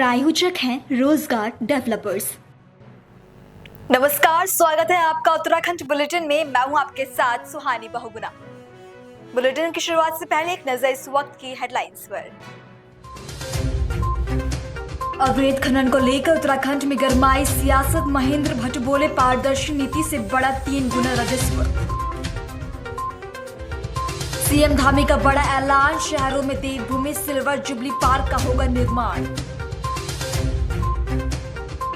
प्रायोजक हैं रोजगार डेवलपर्स। नमस्कार, स्वागत है आपका उत्तराखंड बुलेटिन में। मैं हूं आपके साथ सुहानी बहुगुना। बुलेटिन की शुरुआत से पहले एक नजर इस वक्त की हेडलाइंस पर। अवैध खनन को लेकर उत्तराखंड में गरमाई सियासत। महेंद्र भट्ट बोले पारदर्शी नीति से बढ़ा 3 गुना राजस्व। सीएम धामी का बड़ा ऐलान, शहरों में देवभूमि सिल्वर जुबली पार्क का होगा निर्माण।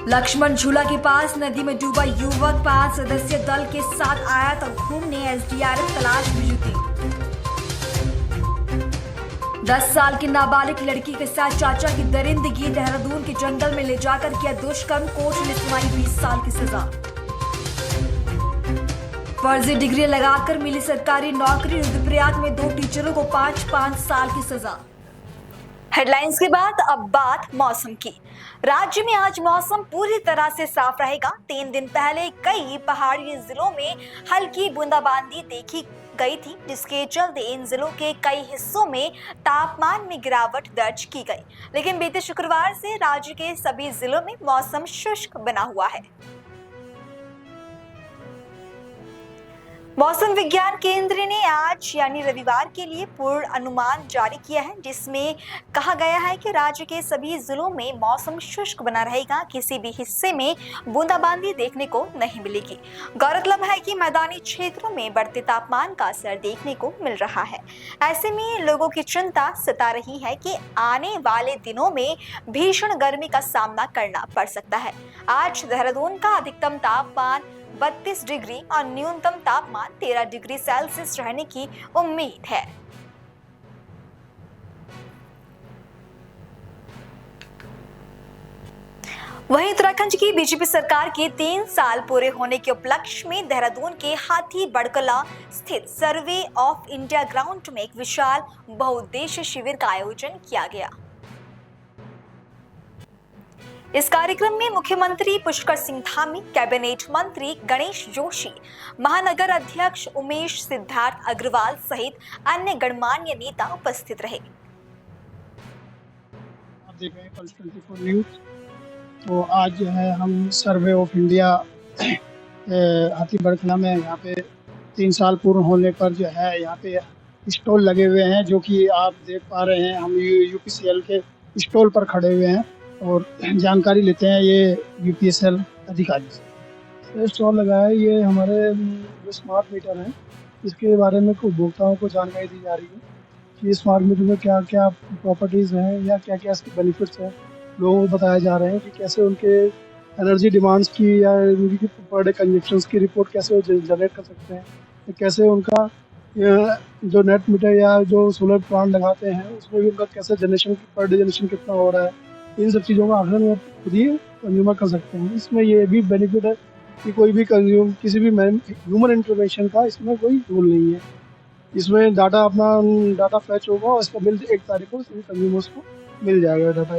लक्ष्मण झूला के पास नदी में डूबा युवक 5 सदस्यीय दल के साथ आया था घूमने। एसडीआरएफ तलाश में जुटी। 10 साल की नाबालिग लड़की के साथ चाचा की दरिंदगी। देहरादून के जंगल में ले जाकर किया दुष्कर्म। कोर्ट ने सुनाई 20 साल की सजा। फर्जी डिग्री लगाकर मिली सरकारी नौकरी। रुद्रप्रयाग में 2 टीचरों को 5-5 साल की सजा। हेडलाइंस के बाद अब बात मौसम की। राज्य में आज मौसम पूरी तरह से साफ रहेगा। 3 दिन पहले कई पहाड़ी जिलों में हल्की बूंदाबांदी देखी गई थी, जिसके चलते इन जिलों के कई हिस्सों में तापमान में गिरावट दर्ज की गई। लेकिन बीते शुक्रवार से राज्य के सभी जिलों में मौसम शुष्क बना हुआ है। मौसम विज्ञान केंद्र ने आज यानी रविवार के लिए पूर्ण अनुमान जारी किया है, जिसमें कहा गया है कि राज्य के सभी जिलों में मौसम शुष्क बना रहेगा। किसी भी हिस्से में बूंदाबांदी देखने को नहीं मिलेगी। गौरतलब है कि मैदानी क्षेत्रों में बढ़ते तापमान का असर देखने को मिल रहा है। ऐसे में लोगों की चिंता सता रही है कि आने वाले दिनों में भीषण गर्मी का सामना करना पड़ सकता है। आज देहरादून का अधिकतम तापमान 32 डिग्री और न्यूनतम तापमान 13 डिग्री सेल्सियस रहने की उम्मीद है। वहीं उत्तराखंड की बीजेपी सरकार के 3 साल पूरे होने के उपलक्ष्य में देहरादून के हाथी बड़कला स्थित सर्वे ऑफ इंडिया ग्राउंड में एक विशाल बहुउद्देशीय शिविर का आयोजन किया गया। इस कार्यक्रम में मुख्यमंत्री पुष्कर सिंह धामी, कैबिनेट मंत्री गणेश जोशी, महानगर अध्यक्ष उमेश सिद्धार्थ अग्रवाल सहित अन्य गणमान्य नेता उपस्थित रहे। आप देख रहे हैं पल्स 24 न्यूज। तो आज जो है हम सर्वे ऑफ इंडिया हाथी बड़कला में यहाँ पे 3 साल पूर्ण होने पर जो है यहाँ पे स्टॉल लगे हुए हैं, जो कि आप देख पा रहे हैं। हम यूपीसीएल के स्टॉल पर खड़े हुए हैं और जानकारी लेते हैं ये यूपीएसएल अधिकारी से। स्टॉल लगा है, ये हमारे जो स्मार्ट मीटर हैं इसके बारे में उपभोक्ताओं को जानकारी दी जा रही है कि स्मार्ट मीटर में क्या क्या प्रॉपर्टीज़ हैं या क्या क्या इसके बेनिफिट्स हैं। लोगों को बताया जा रहे हैं कि कैसे उनके एनर्जी डिमांड्स की या उनकी पर डे कंजप्शंस की रिपोर्ट कैसे वो जनरेट कर सकते हैं, तो कैसे उनका जो नेट मीटर या जो सोलर प्लांट लगाते हैं उसमें भी उनका कैसे जनरेशन पर डे जनरेशन कितना हो रहा है, इन सब चीज़ों का आकलन वो खुद ही कंज्यूमर कर सकते हैं। इसमें ये भी बेनिफिट है कि कोई भी किसी भी ह्यूमन इंफॉर्मेशन का इसमें कोई रूल नहीं है। इसमें डाटा अपना डाटा फैच होगा और इसका बिल 1 तारीख को सभी कंज्यूमर्स को मिल जाएगा डाटा।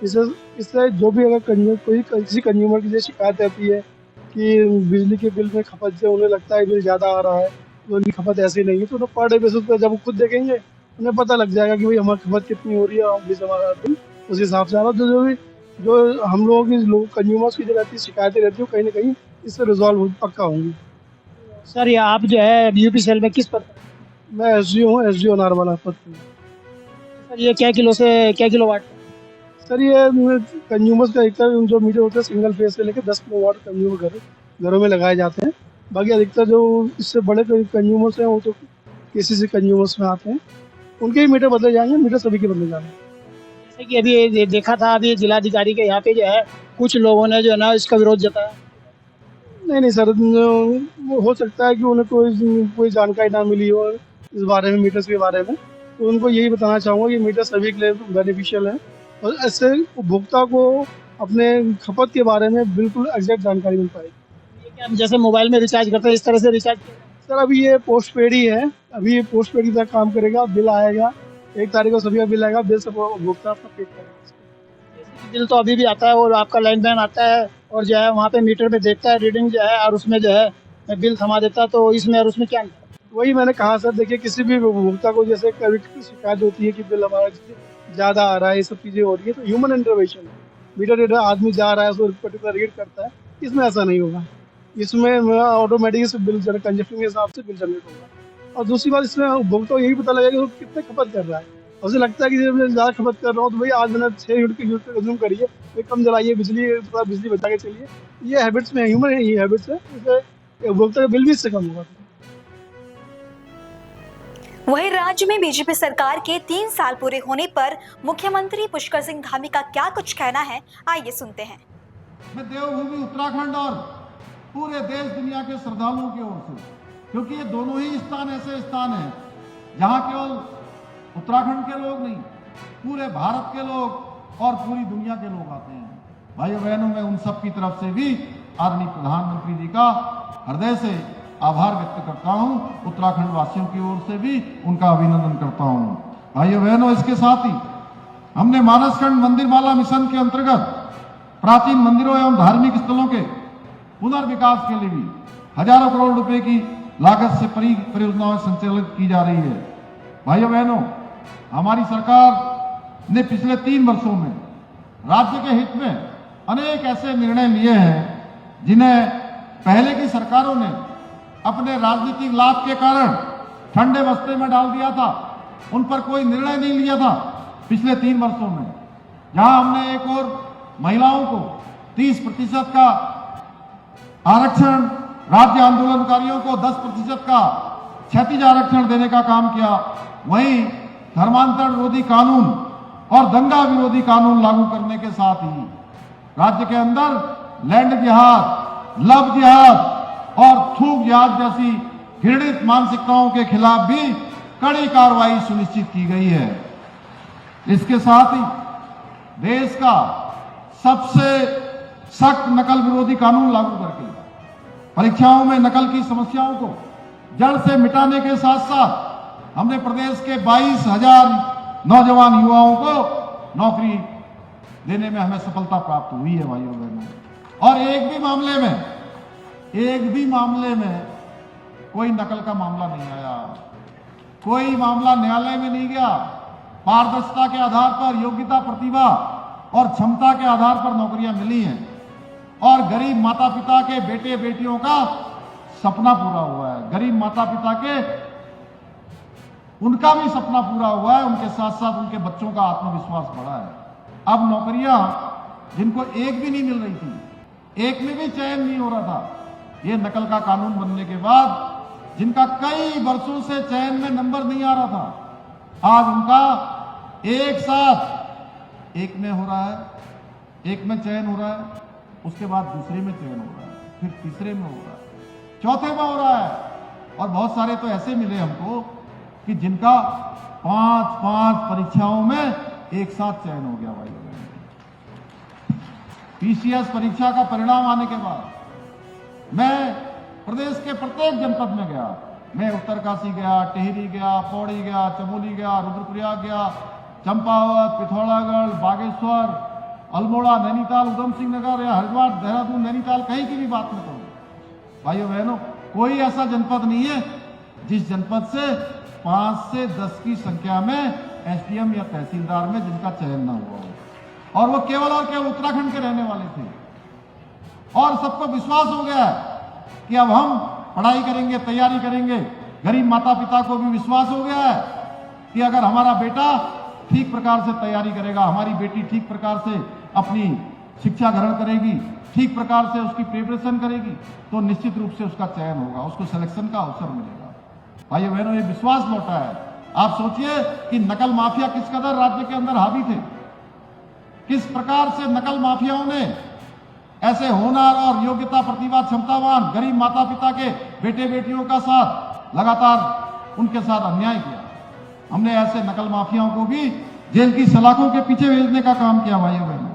इससे जो भी अगर किसी कंज्यूमर की शिकायत रहती है कि बिजली के बिल में खपत से उन्हें लगता है बिल ज़्यादा आ रहा है, तो उनकी खपत ऐसी नहीं है, तो पर डे बेसिस पर जब वो खुद देखेंगे उन्हें पता लग जाएगा कि भाई हमारी खपत कितनी हो रही है और हमारा बिल उस हिसाब से आ रहा। तो जो हम लोगों की कंज्यूमर्स की जो रहती है शिकायतें रहती है कहीं ना कहीं इससे रिजॉल्व पक्का होंगी। सर ये आप जो है यूपीसीएल में किस पद? मैं एसडीओ हूँ, एसडीओ नारवाला पद पे। सर ये क्या किलो से क्या किलोवाट? सर ये कंज्यूमर्स का अधिकतर जो मीटर होता है सिंगल फेज से लेकर 10 किलोवाट कंज्यूमर घरों में लगाए जाते हैं। बाकी अधिकतर जो इससे बड़े कंज्यूमर्स हैं वो तो केसीसी कंज्यूमर्स में आते हैं, उनके ही मीटर बदले जाएंगे, मीटर सभी के बदले जाएंगे। जैसे कि अभी देखा था, अभी जिलाधिकारी के यहाँ पे जो है कुछ लोगों ने जो है ना इसका विरोध जताया। नहीं सर, वो हो सकता है कि उन्हें कोई जानकारी ना मिली हो इस बारे में, मीटर्स के बारे में। तो उनको यही बताना चाहूँगा कि मीटर सभी के लिए बेनिफिशियल है और इससे उपभोक्ता को अपने खपत के बारे में बिल्कुल एग्जैक्ट जानकारी मिल पाएगी। हम जैसे मोबाइल में रिचार्ज करते हैं इस तरह से रिचार्ज? सर अभी ये पोस्ट पेड ही है, अभी ये पोस्ट पेड की तरह काम करेगा। बिल आएगा 1 तारीख को सभी का बिल आएगा, बिल से उपभोक्ता अपना पे करेगा। बिल तो अभी भी आता है और आपका लाइन मैन आता है और जो है वहाँ पे मीटर में देखता है रीडिंग जो है और उसमें जो है बिल थमा देता है। तो इसमें और उसमें क्या? वही मैंने कहा सर, देखिए किसी भी उपभोक्ता को जैसे कभी शिकायत होती है कि बिल हमारा ज़्यादा आ रहा है, ये सब चीज़ें हो रही है, तो ह्यूमन इंटरवेंशन है। मीटर रीडर आदमी जा रहा है, उसको पर्टिकुलर रीड करता है, इसमें ऐसा नहीं होगा। इसमें ऑटोमेटिक से बिल कंजप्शन के हिसाब से बिल जनरेट होगा। और दूसरी बात, इसमें उपभोक्ता को यही पता लगेगा कि वो कितने खपत कर रहा है। उसे लगता है कि जब मैं ज़्यादा खपत कर रहा हूँ तो भाई आज मैंने 6 यूनिट की कंज्यूम करी है, भाई कम जलाइए बिजली, थोड़ा बिजली बचा के चलिए। ये हैबिट्स में ह्यूमन ये हैबिट्स है, इससे उपभोक्ता का बिल भी इससे कम होगा। वहीं राज्य में बीजेपी सरकार के 3 साल पूरे होने पर मुख्यमंत्री पुष्कर सिंह धामी का क्या कुछ कहना है, आइए सुनते हैं। मैं देवभूमि उत्तराखंड और पूरे देश दुनिया के श्रद्धालुओं की ओर से, क्योंकि ये दोनों ही स्थान ऐसे स्थान हैं जहां केवल उत्तराखंड के लोग नहीं, पूरे भारत के लोग और पूरी दुनिया के लोग आते हैं। भाइयों बहनों, मैं उन सब की तरफ से भी आदरणीय प्रधानमंत्री जी का हृदय से आभार व्यक्त करता हूं। उत्तराखंड वासियों की ओर से भी उनका अभिनंदन करता हूं। भाइयों बहनों, इसके साथ ही हमने मानसखंड मंदिर माला मिशन के अंतर्गत प्राचीन मंदिरों एवं धार्मिक स्थलों के पुनर्विकास के लिए भी हजारों करोड़ रुपए की लागत से परियोजनाएं संचालित की जा रही है। भाइयों बहनों, हमारी सरकार ने पिछले 3 वर्षों में राज्य के हित में अनेक ऐसे निर्णय लिए हैं जिन्हें पहले की सरकारों ने अपने राजनीतिक लाभ के कारण ठंडे बस्ते में डाल दिया था, उन पर कोई निर्णय नहीं लिया था। पिछले 3 वर्षों में जहां हमने एक और महिलाओं को 30% का आरक्षण, राज्य आंदोलनकारियों को 10% का क्षैतिज आरक्षण देने का काम किया, वहीं धर्मांतरण विरोधी कानून और दंगा विरोधी कानून लागू करने के साथ ही राज्य के अंदर लैंड जिहाद, लव जिहाद और थूक जिहाद जैसी घृणित मानसिकताओं के खिलाफ भी कड़ी कार्रवाई सुनिश्चित की गई है। इसके साथ ही देश का सबसे सख्त नकल विरोधी कानून लागू करके परीक्षाओं में नकल की समस्याओं को जड़ से मिटाने के साथ साथ हमने प्रदेश के 22,000 नौजवान युवाओं को नौकरी देने में हमें सफलता प्राप्त हुई है। भाइयों बहनों, और एक भी मामले में कोई नकल का मामला नहीं आया, कोई मामला न्यायालय में नहीं गया। पारदर्शिता के आधार पर, योग्यता, प्रतिभा और क्षमता के आधार पर नौकरियां मिली हैं और गरीब माता पिता के बेटे बेटियों का सपना पूरा हुआ है। गरीब माता पिता के उनका भी सपना पूरा हुआ है, उनके साथ साथ उनके बच्चों का आत्मविश्वास बढ़ा है। अब नौकरियां जिनको एक भी नहीं मिल रही थी, एक में भी चयन नहीं हो रहा था, ये नकल का कानून बनने के बाद जिनका कई वर्षों से चयन में नंबर नहीं आ रहा था, आज उनका एक साथ एक में हो रहा है, एक में चयन हो रहा है, उसके बाद दूसरे में चयन हो रहा है, फिर तीसरे में हो रहा है, चौथे में हो रहा है। और बहुत सारे तो ऐसे मिले हमको कि जिनका 5 परीक्षाओं में एक साथ चयन हो गया। भाई पीसीएस परीक्षा का परिणाम आने के बाद मैं प्रदेश के प्रत्येक जनपद में गया। मैं उत्तरकाशी गया, टिहरी गया, पौड़ी गया, चमोली गया, रुद्रप्रयाग गया, चंपावत, पिथौरागढ़, बागेश्वर, अल्मोड़ा, नैनीताल, उधम सिंह नगर या हरिद्वार, देहरादून, नैनीताल, कहीं की भी बात न करूं। भाइयों बहनों, कोई ऐसा जनपद नहीं है जिस जनपद से 5 से 10 की संख्या में एसडीएम या तहसीलदार में जिनका चयन न हुआ हो, और वो केवल और केवल उत्तराखंड के रहने वाले थे। और सबको विश्वास हो गया है कि अब हम पढ़ाई करेंगे, तैयारी करेंगे। गरीब माता पिता को भी विश्वास हो गया है कि अगर हमारा बेटा ठीक प्रकार से तैयारी करेगा, हमारी बेटी ठीक प्रकार से अपनी शिक्षा ग्रहण करेगी, ठीक प्रकार से उसकी प्रिपरेशन करेगी, तो निश्चित रूप से उसका चयन होगा, उसको सिलेक्शन का अवसर मिलेगा। भाइयों बहनों, ये विश्वास लौटा है। आप सोचिए कि नकल माफिया किस कदर राज्य के अंदर हावी थे, किस प्रकार से नकल माफियाओं ने ऐसे होनहार और योग्यता, प्रतिभा, क्षमतावान गरीब माता पिता के बेटे बेटियों का साथ लगातार उनके साथ अन्याय किया। हमने ऐसे नकल माफियाओं को भी जेल की सलाखों के पीछे भेजने का काम किया। भाइयों बहनों,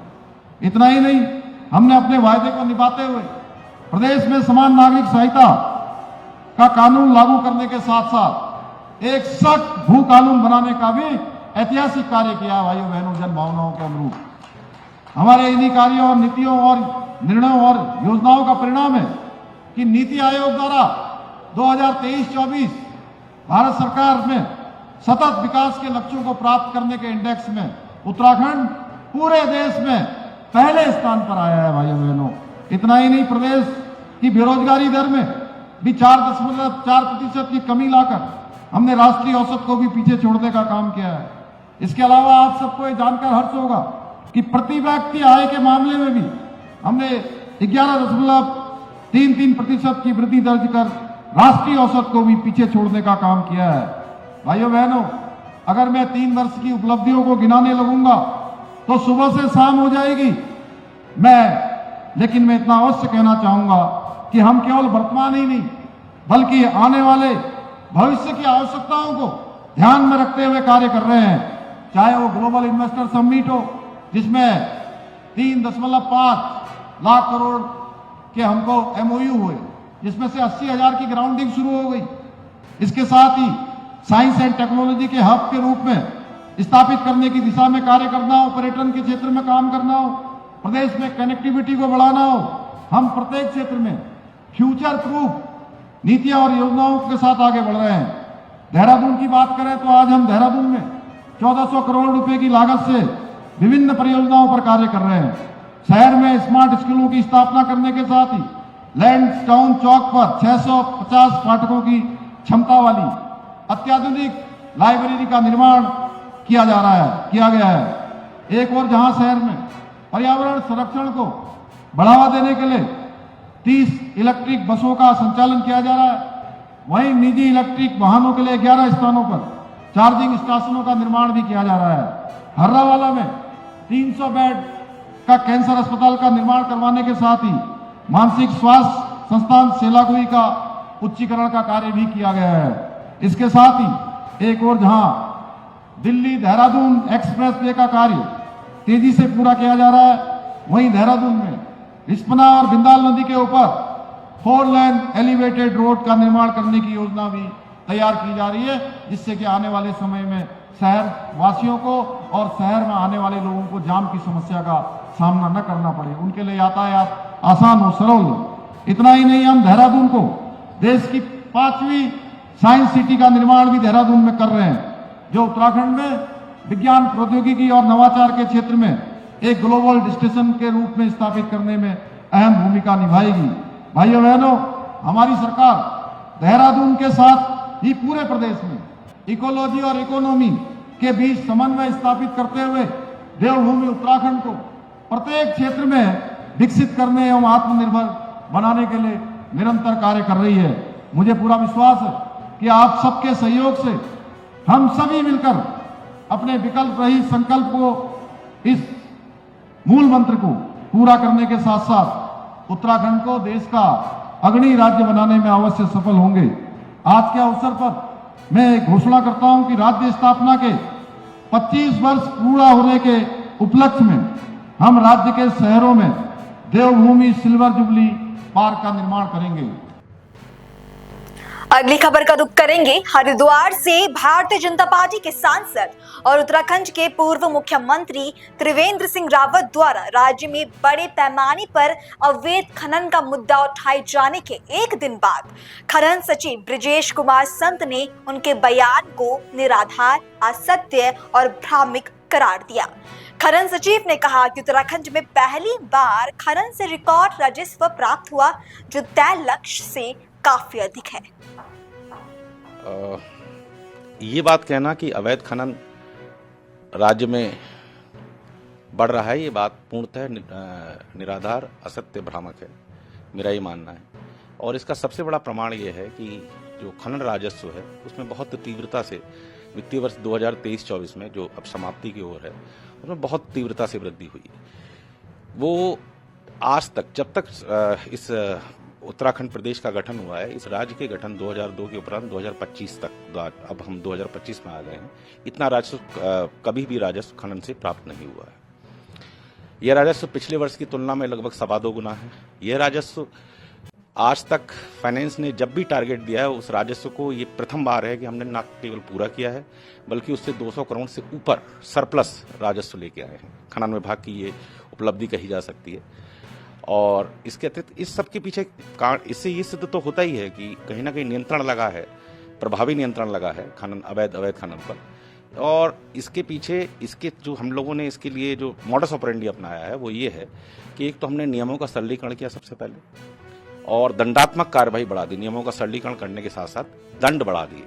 इतना ही नहीं, हमने अपने वायदे को निभाते हुए प्रदेश में समान नागरिक संहिता का कानून लागू करने के साथ साथ एक सख्त भू कानून बनाने का भी ऐतिहासिक कार्य किया। भाइयों बहनों, जन भावनाओं के अनुरूप हमारे इन्हीं कार्यों और नीतियों और निर्णयों और योजनाओं का परिणाम है कि नीति आयोग द्वारा 2023-24 भारत सरकार में सतत विकास के लक्ष्यों को प्राप्त करने के इंडेक्स में उत्तराखंड पूरे देश में पहले स्थान पर आया है भाइयों बहनों। इतना ही नहीं, प्रदेश की बेरोजगारी दर में भी 4.4% की कमी लाकर हमने राष्ट्रीय औसत को भी पीछे छोड़ने का काम किया है। इसके अलावा आप सबको ये जानकर हर्ष होगा कि प्रति व्यक्ति आय के मामले में भी हमने 11.33% की वृद्धि दर्ज कर राष्ट्रीय औसत को भी पीछे छोड़ने का काम किया है। भाइयों बहनों, अगर मैं 3 वर्ष की उपलब्धियों को गिनाने लगूंगा तो सुबह से शाम हो जाएगी। लेकिन मैं इतना अवश्य कहना चाहूंगा कि हम केवल वर्तमान ही नहीं बल्कि आने वाले भविष्य की आवश्यकताओं को ध्यान में रखते हुए कार्य कर रहे हैं। चाहे वो ग्लोबल इन्वेस्टर समिट हो, जिसमें 3.5 लाख करोड़ के हमको MOU हुए, जिसमें से 80,000 की ग्राउंडिंग शुरू हो गई। इसके साथ ही साइंस एंड टेक्नोलॉजी के हब के रूप में स्थापित करने की दिशा में कार्य करना हो, पर्यटन के क्षेत्र में काम करना हो, प्रदेश में कनेक्टिविटी को बढ़ाना हो, हम प्रत्येक क्षेत्र में फ्यूचर प्रूफ नीतियां और योजनाओं के साथ आगे बढ़ रहे हैं। देहरादून की बात करें तो आज हम देहरादून में 1400 करोड़ रुपए की लागत से विभिन्न परियोजनाओं पर कार्य कर रहे हैं। शहर में स्मार्ट स्कूलों की स्थापना करने के साथ ही लैंडस्टाउन चौक पर 650 पाठकों की क्षमता वाली अत्याधुनिक लाइब्रेरी का निर्माण किया गया है। एक और जहां शहर में पर्यावरण संरक्षण को बढ़ावा देने के लिए 30 इलेक्ट्रिक बसों का संचालन किया जा रहा है, वहीं निजी इलेक्ट्रिक वाहनों के लिए 11 स्थानों पर चार्जिंग स्टेशनों का निर्माण भी किया जा रहा है। हर्रावाला में 300 बेड का कैंसर अस्पताल का निर्माण करवाने के साथ ही मानसिक स्वास्थ्य संस्थान सेलाकुई का उच्चीकरण का कार्य भी किया गया है। इसके साथ ही एक और जहां दिल्ली देहरादून एक्सप्रेस वे का कार्य तेजी से पूरा किया जा रहा है, वहीं देहरादून में रिस्पना और बिंदाल नदी के ऊपर 4 लेन एलिवेटेड रोड का निर्माण करने की योजना भी तैयार की जा रही है, जिससे कि आने वाले समय में शहर वासियों को और शहर में आने वाले लोगों को जाम की समस्या का सामना न करना पड़े, उनके लिए यातायात आसान हो, सरल हो। इतना ही नहीं, हम देहरादून को देश की 5वीं साइंस सिटी का निर्माण भी देहरादून में कर रहे हैं, जो उत्तराखंड में विज्ञान प्रौद्योगिकी और नवाचार के क्षेत्र में एक ग्लोबल डेस्टिनेशन के रूप में स्थापित करने में अहम भूमिका निभाएगी। भाइयों बहनों, हमारी सरकार देहरादून के साथ ही पूरे प्रदेश में इकोलॉजी और इकोनॉमी के बीच समन्वय स्थापित करते हुए देवभूमि उत्तराखंड को प्रत्येक क्षेत्र में विकसित करने एवं आत्मनिर्भर बनाने के लिए निरंतर कार्य कर रही है। मुझे पूरा विश्वास है कि आप सबके सहयोग से हम सभी मिलकर अपने विकल्प रहित संकल्प को, इस मूल मंत्र को पूरा करने के साथ साथ उत्तराखंड को देश का अग्रणी राज्य बनाने में अवश्य सफल होंगे। आज के अवसर पर मैं घोषणा करता हूं कि राज्य स्थापना के 25 वर्ष पूरा होने के उपलक्ष्य में हम राज्य के शहरों में देवभूमि सिल्वर जुबली पार्क का निर्माण करेंगे। अगली खबर का रुख करेंगे हरिद्वार से। भारतीय जनता पार्टी के सांसद और उत्तराखंड के पूर्व मुख्यमंत्री त्रिवेंद्र सिंह रावत द्वारा राज्य में बड़े पैमाने पर अवैध खनन का मुद्दा उठाए जाने के एक दिन बाद खनन सचिव ब्रिजेश कुमार संत ने उनके बयान को निराधार, असत्य और भ्रामक करार दिया। खनन सचिव ने कहा कि उत्तराखंड में पहली बार खनन से रिकॉर्ड राजस्व प्राप्त हुआ, जो तय लक्ष्य से काफी अधिक है। ये बात कहना कि अवैध खनन राज्य में बढ़ रहा है, ये बात पूर्णतः निराधार, असत्य, भ्रामक है, मेरा ये मानना है। और इसका सबसे बड़ा प्रमाण ये है कि जो खनन राजस्व है उसमें बहुत तीव्रता से वित्तीय वर्ष 2023-24 में, जो अब समाप्ति की ओर है, उसमें बहुत तीव्रता से वृद्धि हुई। वो आज तक, जब तक इस उत्तराखंड प्रदेश का गठन हुआ है, इस राज्य के गठन 2002 के उपरांत 2025 तक, अब हम 2025 में आ गए हैं, इतना राजस्व कभी भी राजस्व खनन से प्राप्त नहीं हुआ है। यह राजस्व पिछले वर्ष की तुलना में लगभग 2.25 गुना है। यह राजस्व आज तक फाइनेंस ने जब भी टारगेट दिया है, उस राजस्व को ये प्रथम बार है कि हमने न केवल पूरा किया है, बल्कि उससे 200 करोड़ से ऊपर सरप्लस राजस्व लेके आए हैं। खनन विभाग की ये उपलब्धि कही जा सकती है। और इसके अतिरिक्त इस सब के पीछे इससे ये सिद्ध तो होता ही है कि कहीं ना कहीं नियंत्रण लगा है, प्रभावी नियंत्रण लगा है खनन, अवैध खनन पर। और इसके पीछे इसके जो हम लोगों ने इसके लिए जो मॉडस ऑपरेंडी अपनाया है वो ये है कि एक तो हमने नियमों का सरलीकरण किया सबसे पहले, और दंडात्मक कार्रवाई बढ़ा दी। नियमों का सरलीकरण करने के साथ साथ दंड बढ़ा दिए।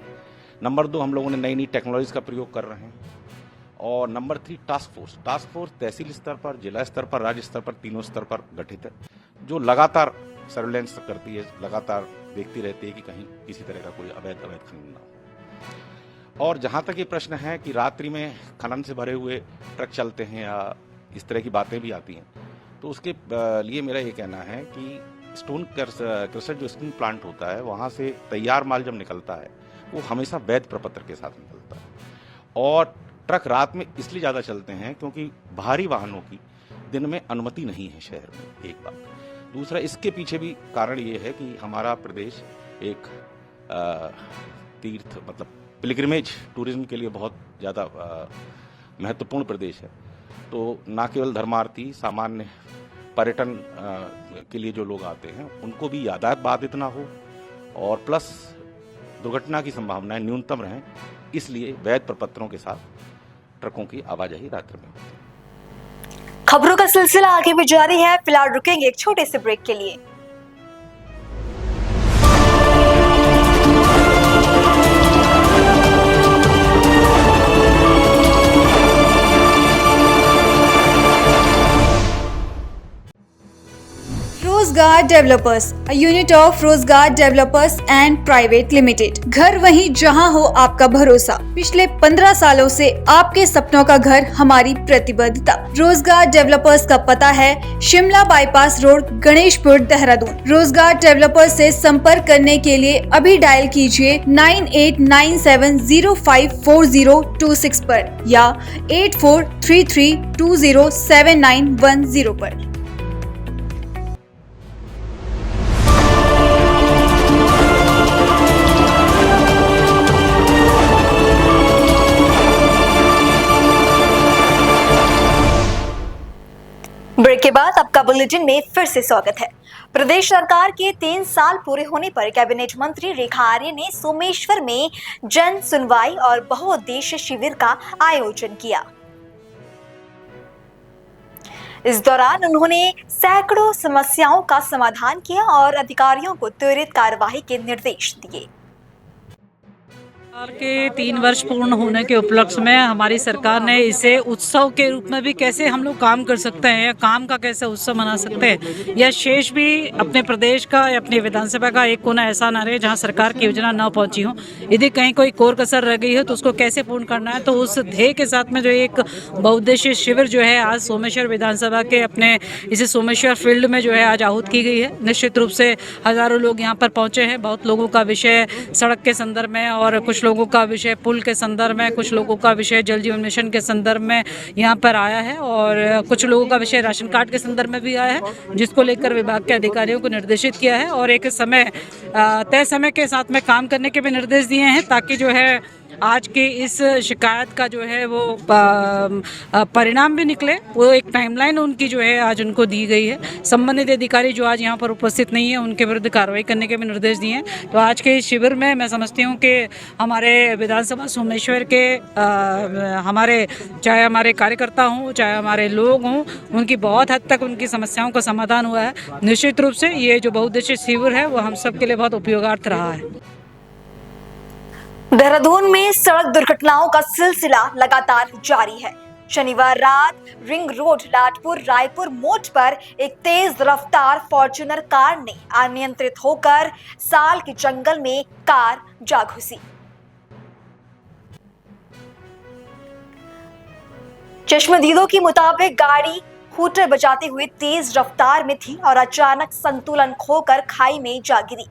नंबर 2, हम लोगों ने नई नई टेक्नोलॉजीज का प्रयोग कर रहे हैं। और नंबर 3, टास्क फोर्स तहसील स्तर पर, जिला स्तर पर, राज्य स्तर पर, तीनों स्तर पर गठित है, जो लगातार सर्वेलेंस करती है, लगातार देखती रहती है कि कहीं किसी तरह का कोई अवैध खनन ना हो। और जहाँ तक ये प्रश्न है कि रात्रि में खनन से भरे हुए ट्रक चलते हैं या इस तरह की बातें भी आती हैं, तो उसके लिए मेरा ये कहना है कि स्टोन क्रशर जो स्टील प्लांट होता है, वहाँ से तैयार माल जब निकलता है वो हमेशा वैध प्रपत्र के साथ निकलता है। और ट्रक रात में इसलिए ज़्यादा चलते हैं क्योंकि भारी वाहनों की दिन में अनुमति नहीं है शहर में, एक बात। दूसरा, इसके पीछे भी कारण ये है कि हमारा प्रदेश एक तीर्थ मतलब पिलग्रिमेज टूरिज्म के लिए बहुत ज़्यादा महत्वपूर्ण प्रदेश है। तो न केवल धर्मार्थी, सामान्य पर्यटन के लिए जो लोग आते हैं उनको भी यातायात बाधित ना हो और प्लस दुर्घटना की संभावनाएं न्यूनतम रहें, इसलिए वैध प्रपत्रों के साथ ट्रकों की आवाजाही रात्रि में होती है। खबरों का सिलसिला आगे भी जारी है। फिलहाल रुकेंगे एक छोटे से ब्रेक के लिए। रोजगार डेवलपर्स, अ यूनिट ऑफ रोजगार डेवलपर्स एंड प्राइवेट लिमिटेड। घर वहीं जहां हो आपका भरोसा। पिछले 15 सालों से आपके सपनों का घर हमारी प्रतिबद्धता। रोजगार डेवलपर्स का पता है शिमला बाईपास रोड, गणेशपुर, देहरादून। रोजगार डेवलपर्स से संपर्क करने के लिए अभी डायल कीजिए 9897054026 पर या 8433207910 पर। ब्रेक के बाद आपका बुलेटिन में फिर से स्वागत है। प्रदेश सरकार के 3 साल पूरे होने पर कैबिनेट मंत्री रेखा आर्य ने सोमेश्वर में जन सुनवाई और बहुउद्देश्य शिविर का आयोजन किया। इस दौरान उन्होंने सैकड़ों समस्याओं का समाधान किया और अधिकारियों को त्वरित कार्यवाही के निर्देश दिए। सरकार के 3 वर्ष पूर्ण होने के उपलक्ष्य में हमारी सरकार ने इसे उत्सव के रूप में भी कैसे हम लोग काम कर सकते हैं या काम का कैसे उत्सव मना सकते हैं या शेष भी अपने प्रदेश का या अपनी विधानसभा का एक कोना ऐसा ना रहे जहां सरकार की योजना न पहुंची हो। यदि कहीं कोई कोर कसर रह गई है तो उसको कैसे पूर्ण करना है, तो उस ध्येय के साथ में जो एक बहुउद्देशीय शिविर जो है आज सोमेश्वर विधानसभा के अपने इसे सोमेश्वर फील्ड में जो है आज आहूत की गई है। निश्चित रूप से हजारों लोग यहाँ पर पहुंचे हैं। बहुत लोगों का विषय सड़क के संदर्भ में और कुछ लोगों का विषय पुल के संदर्भ में, कुछ लोगों का विषय जल जीवन मिशन के संदर्भ में यहाँ पर आया है और कुछ लोगों का विषय राशन कार्ड के संदर्भ में भी आया है, जिसको लेकर विभाग के अधिकारियों को निर्देशित किया है और एक तय समय के साथ में काम करने के भी निर्देश दिए हैं ताकि जो है आज की इस शिकायत का जो है वो परिणाम भी निकले। वो एक टाइमलाइन उनकी जो है आज उनको दी गई है। संबंधित अधिकारी जो आज यहाँ पर उपस्थित नहीं है उनके विरुद्ध कार्रवाई करने के भी निर्देश दिए हैं। तो आज के इस शिविर में मैं समझती हूँ कि हमारे विधानसभा सोमेश्वर के चाहे हमारे कार्यकर्ता हों चाहे हमारे लोग हों, उनकी बहुत हद तक उनकी समस्याओं का समाधान हुआ है। निश्चित रूप से ये जो बहुउद्देशीय शिविर है वो हम सब के लिए बहुत उपयोगार्थ रहा है। देहरादून में सड़क दुर्घटनाओं का सिलसिला लगातार जारी है। शनिवार रात रिंग रोड लाटपुर रायपुर मोड़ पर एक तेज रफ्तार फॉर्च्यूनर कार ने अनियंत्रित होकर साल के जंगल में कार जा घुसी। चश्मदीदों के मुताबिक गाड़ी हूटर बजाते हुए तेज रफ्तार में थी और अचानक संतुलन खोकर खाई में जा गिरी।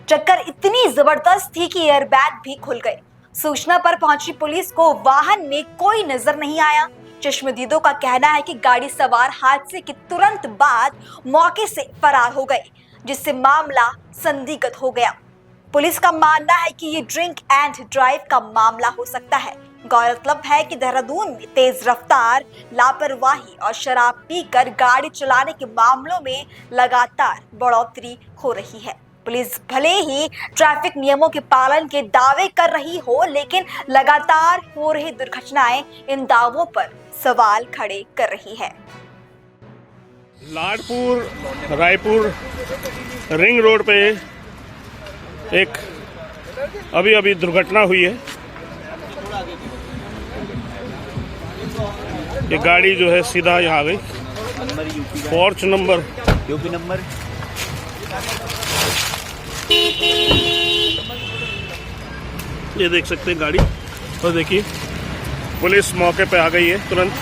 टक्कर इतनी जबरदस्त थी कि एयरबैग भी खुल गए। सूचना पर पहुंची पुलिस को वाहन में कोई नजर नहीं आया। चश्मदीदों का कहना है कि गाड़ी सवार हादसे के तुरंत बाद मौके से फरार हो गए, जिससे मामला संदिग्ध हो गया। पुलिस का मानना है कि ये ड्रिंक एंड ड्राइव का मामला हो सकता है। गौरतलब है कि देहरादून में तेज रफ्तार, लापरवाही और शराब पीकर गाड़ी चलाने के मामलों में लगातार बढ़ोतरी हो रही है। पुलिस भले ही ट्रैफिक नियमों के पालन के दावे कर रही हो, लेकिन लगातार हो रही दुर्घटनाएं इन दावों पर सवाल खड़े कर रही है। लाडपुर रायपुर रिंग रोड पे एक अभी दुर्घटना हुई है। ये गाड़ी जो है सीधा यहाँ आ गई, फॉर्च नंबर यूपी नंबर। ये देख सकते हैं गाड़ी, और देखिए पुलिस मौके पे आ गई है तुरंत।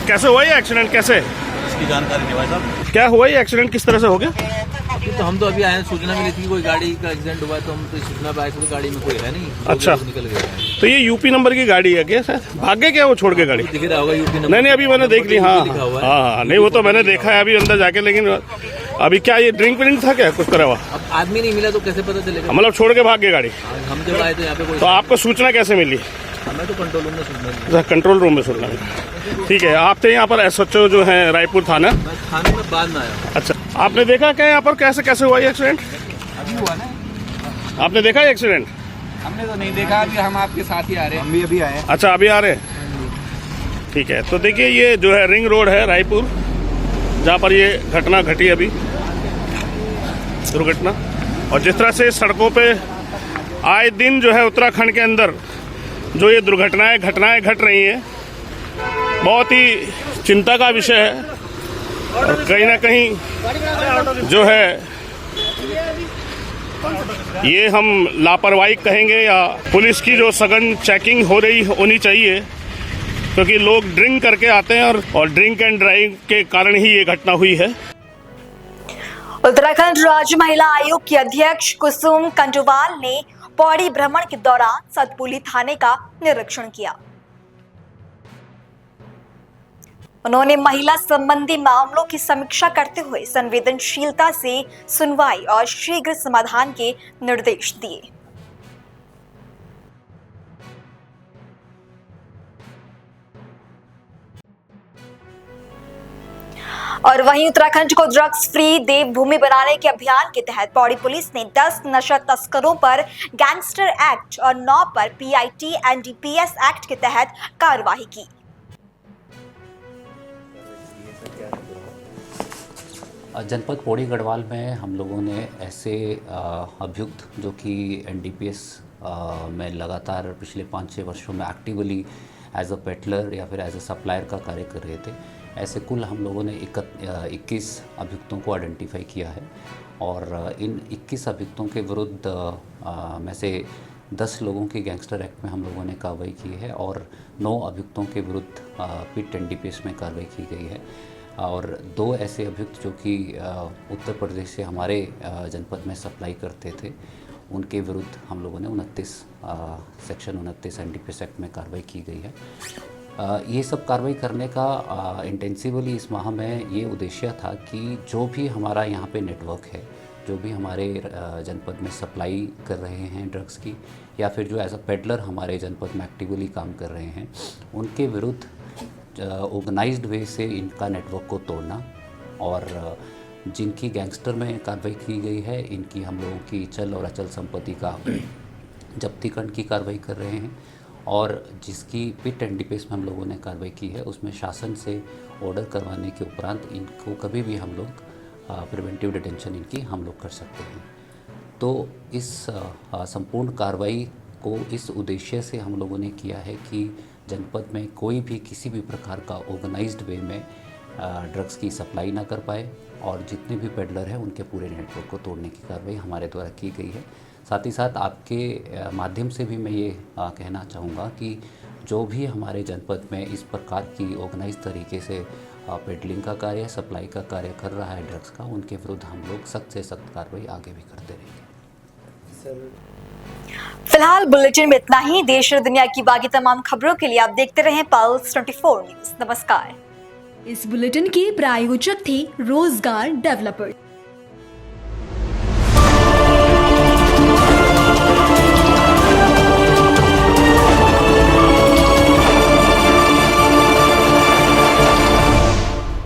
कैसे हुआ ये एक्सीडेंट, कैसे इसकी जानकारी नहीं भाई साहब। क्या हुआ ये एक्सीडेंट, किस तरह से हो गया? तो हम तो अभी आए हैं, सूचना मिली थी कि कोई गाड़ी का एक्सीडेंट हुआ है, तो हम तो सूचना पे आए थे, गाड़ी में कोई है नहीं। अच्छा, निकल गया। तो ये यूपी नंबर की गाड़ी है क्या सर? भागे क्या वो छोड़ के गाड़ी? दिख रहा होगा यूपी नंबर। नहीं अभी मैंने देख ली। हाँ नहीं वो तो मैंने देखा है अभी अंदर जाके, लेकिन अभी क्या ये ड्रिंक विंक था क्या, कुछ करा हुआ? अब आदमी नहीं मिला तो कैसे पता चलेगा? मतलब छोड़ के भाग गई गाड़ी। हम जब आए तो यहाँ पे कोई। तो आपको सूचना कैसे मिली? हमें तो कंट्रोल रूम में सूचना। कंट्रोल रूम में सूचना मिली, ठीक है। आप थे यहाँ पर SHO जो है रायपुर थाना? मैं थाने में बाद में आया। अच्छा, आपने देखा क्या यहाँ पर कैसे हुआ ये एक्सीडेंट? अभी हुआ ना। आपने देखा ये एक्सीडेंट? हमने तो नहीं देखा, अभी हम आपके साथ ही आ रहे हैं। हम भी अभी आए। अच्छा, अभी आ रहे हैं, ठीक है। तो देखिए ये जो है रिंग रोड है रायपुर, जहाँ पर ये घटना घटी अभी, दुर्घटना। और जिस तरह से सड़कों पे आए दिन जो है उत्तराखंड के अंदर जो ये घटनाएं घट रही हैं, बहुत ही चिंता का विषय है। और कहीं ना कहीं जो है ये हम लापरवाही कहेंगे या पुलिस की जो सघन चेकिंग होनी चाहिए, क्योंकि लोग ड्रिंक करके आते हैं और ड्रिंक एंड ड्राइव के कारण ही ये घटना हुई है। उत्तराखंड राज्य महिला आयोग की अध्यक्ष कुसुम कंडोवाल ने पौड़ी भ्रमण के दौरान सतपुली थाने का निरीक्षण किया। उन्होंने महिला संबंधी मामलों की समीक्षा करते हुए संवेदनशीलता से सुनवाई और शीघ्र समाधान के निर्देश दिए। और वहीं उत्तराखंड को ड्रग्स फ्री देवभूमि बनाने के अभियान के तहत पौड़ी पुलिस ने 10 नशा तस्करों पर गैंगस्टर एक्ट और 9 पर PIT NDPS एक्ट के तहत कार्रवाई की। जनपद पौड़ी गढ़वाल में हम लोगों ने ऐसे अभियुक्त जो कि NDPS में लगातार पिछले 5-6 वर्षों में एक्टिवली एज अ पेटलर या फिर एज अ सप्लायर का कार्य कर रहे थे, ऐसे कुल हम लोगों ने 21 अभियुक्तों को आइडेंटिफाई किया है। और इन 21 अभियुक्तों के विरुद्ध में से 10 लोगों की गैंगस्टर एक्ट में हम लोगों ने कार्रवाई की है और 9 अभियुक्तों के विरुद्ध PIT NDPS में कार्रवाई की गई है। और 2 ऐसे अभियुक्त जो कि उत्तर प्रदेश से हमारे जनपद में सप्लाई करते थे, उनके विरुद्ध हम लोगों ने 29 सेक्शन 29 NDPS एक्ट में कार्रवाई की गई है। ये सब कार्रवाई करने का इंटेंसिवली इस माह में ये उद्देश्य था कि जो भी हमारा यहाँ पे नेटवर्क है, जो भी हमारे जनपद में सप्लाई कर रहे हैं ड्रग्स की, या फिर जो एज अ पेडलर हमारे जनपद में एक्टिवली काम कर रहे हैं, उनके विरुद्ध ऑर्गेनाइज्ड वे से इनका नेटवर्क को तोड़ना। और जिनकी गैंगस्टर में कार्रवाई की गई है, इनकी हम लोगों की चल और अचल संपत्ति का जब्तीकरण की कार्रवाई कर रहे हैं। और जिसकी PIT NDPS में हम लोगों ने कार्रवाई की है, उसमें शासन से ऑर्डर करवाने के उपरांत इनको कभी भी हम लोग प्रिवेंटिव डिटेंशन इनकी हम लोग कर सकते हैं। तो इस संपूर्ण कार्रवाई को इस उद्देश्य से हम लोगों ने किया है कि जनपद में कोई भी किसी भी प्रकार का ऑर्गेनाइज्ड वे में ड्रग्स की सप्लाई ना कर पाए, और जितने भी पेडलर हैं उनके पूरे नेटवर्क को तोड़ने की कार्रवाई हमारे द्वारा की गई है। साथ ही साथ आपके माध्यम से भी मैं ये कहना चाहूँगा कि जो भी हमारे जनपद में इस प्रकार की ऑर्गेनाइज तरीके से पेडलिंग का कार्य, सप्लाई का कार्य कर रहा है ड्रग्स का, उनके विरुद्ध हम लोग सख्त से सख्त कार्रवाई आगे भी करते रहेंगे। फिलहाल बुलेटिन में इतना ही। देश और दुनिया की बाकी तमाम खबरों के लिए आप देखते रहें पल्स 24 न्यूज। नमस्कार। इस बुलेटिन के प्रायोजक थे रोजगार डेवलपर्स।